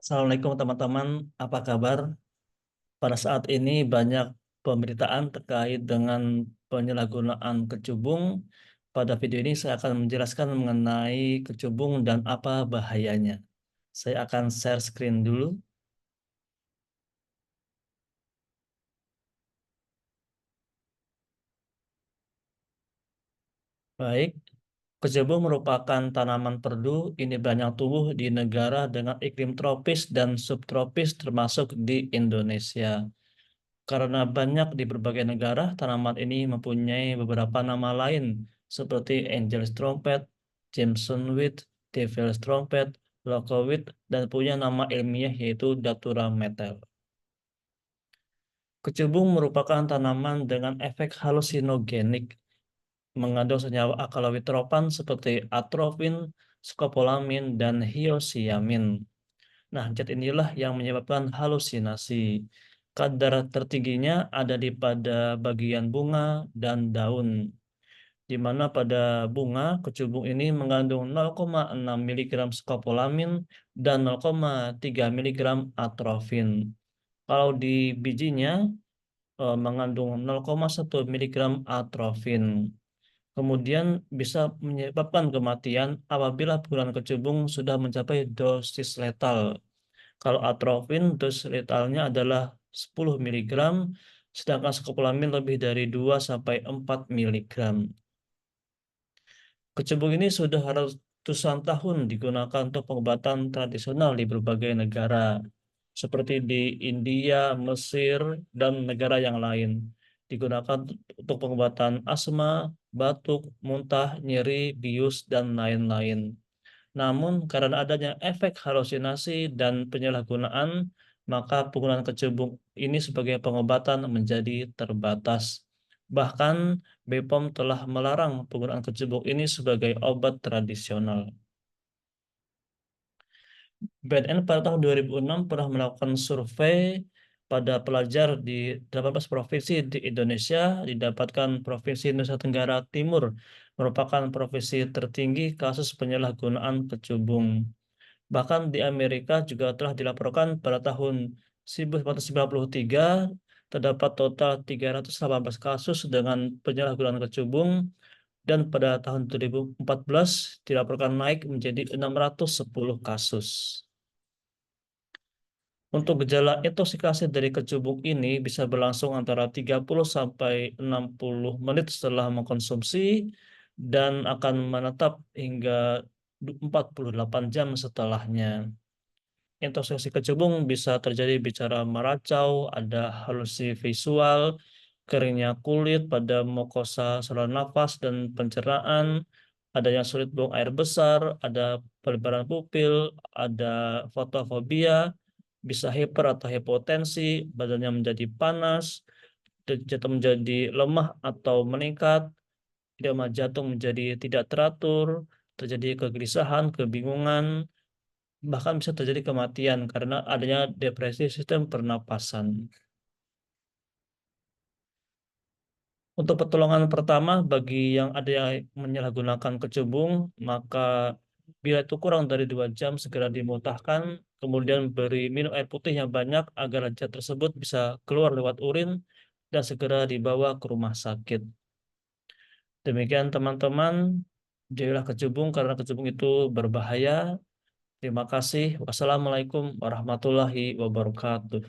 Assalamualaikum teman-teman, apa kabar? Pada saat ini banyak pemberitaan terkait dengan penyalahgunaan kecubung. Pada video ini saya akan menjelaskan mengenai kecubung dan apa bahayanya. Saya akan share screen dulu. Baik, kecubung merupakan tanaman perdu. Ini banyak tumbuh di negara dengan iklim tropis dan subtropis termasuk di Indonesia. Karena banyak di berbagai negara, tanaman ini mempunyai beberapa nama lain seperti Angel's Trumpet, Jameson-weed, Devil's Trumpet, Locust, dan punya nama ilmiah yaitu Datura metal. Kecubung merupakan tanaman dengan efek halusinogenik, mengandung senyawa alkaloid seperti atropin, skopolamin, dan hyoscyamin. Nah, zat inilah yang menyebabkan halusinasi. Kadar tertingginya ada di pada bagian bunga dan daun, di mana pada bunga kecubung ini mengandung 0,6 mg skopolamin dan 0,3 mg atrofin. Kalau di bijinya mengandung 0,1 mg atrofin. Kemudian bisa menyebabkan kematian apabila penggunaan kecubung sudah mencapai dosis letal. Kalau atrofin dosis letalnya adalah 10 mg, sedangkan skopolamin lebih dari 2 sampai 4 mg. Kecubung ini sudah ratusan tahun digunakan untuk pengobatan tradisional di berbagai negara, seperti di India, Mesir, dan negara yang lain. Digunakan untuk pengobatan asma, batuk, muntah, nyeri, bius, dan lain-lain. Namun, karena adanya efek halusinasi dan penyalahgunaan, maka penggunaan kecubung ini sebagai pengobatan menjadi terbatas. Bahkan, BPOM telah melarang penggunaan kecubung ini sebagai obat tradisional. BNN pada tahun 2006 pernah melakukan survei pada pelajar di 18 provinsi di Indonesia, didapatkan Provinsi Nusa Tenggara Timur merupakan provinsi tertinggi kasus penyalahgunaan kecubung. Bahkan di Amerika juga telah dilaporkan pada tahun 1993 terdapat total 318 kasus dengan penyalahgunaan kecubung dan pada tahun 2014 dilaporkan naik menjadi 610 kasus. Untuk gejala intoksikasi dari kecubung ini bisa berlangsung antara 30 sampai 60 menit setelah mengkonsumsi dan akan menetap hingga 48 jam setelahnya. Intoleransi kecubung bisa terjadi bicara meracau, ada halusi visual, keringnya kulit pada mukosa saluran nafas dan pencernaan, adanya sulit buang air besar, ada pelebaran pupil, ada fotofobia, bisa hiper atau hipotensi, badannya menjadi panas, jantung menjadi lemah atau meningkat, irama jantung menjadi tidak teratur, terjadi kegelisahan, kebingungan, bahkan bisa terjadi kematian karena adanya depresi sistem pernapasan. Untuk pertolongan pertama bagi yang ada yang menyalahgunakan kecubung, maka bila itu kurang dari 2 jam segera dimuntahkan, kemudian beri minum air putih yang banyak agar zat tersebut bisa keluar lewat urin dan segera dibawa ke rumah sakit. Demikian teman-teman, jauhilah kecubung karena kecubung itu berbahaya. Terima kasih. Wassalamualaikum warahmatullahi wabarakatuh.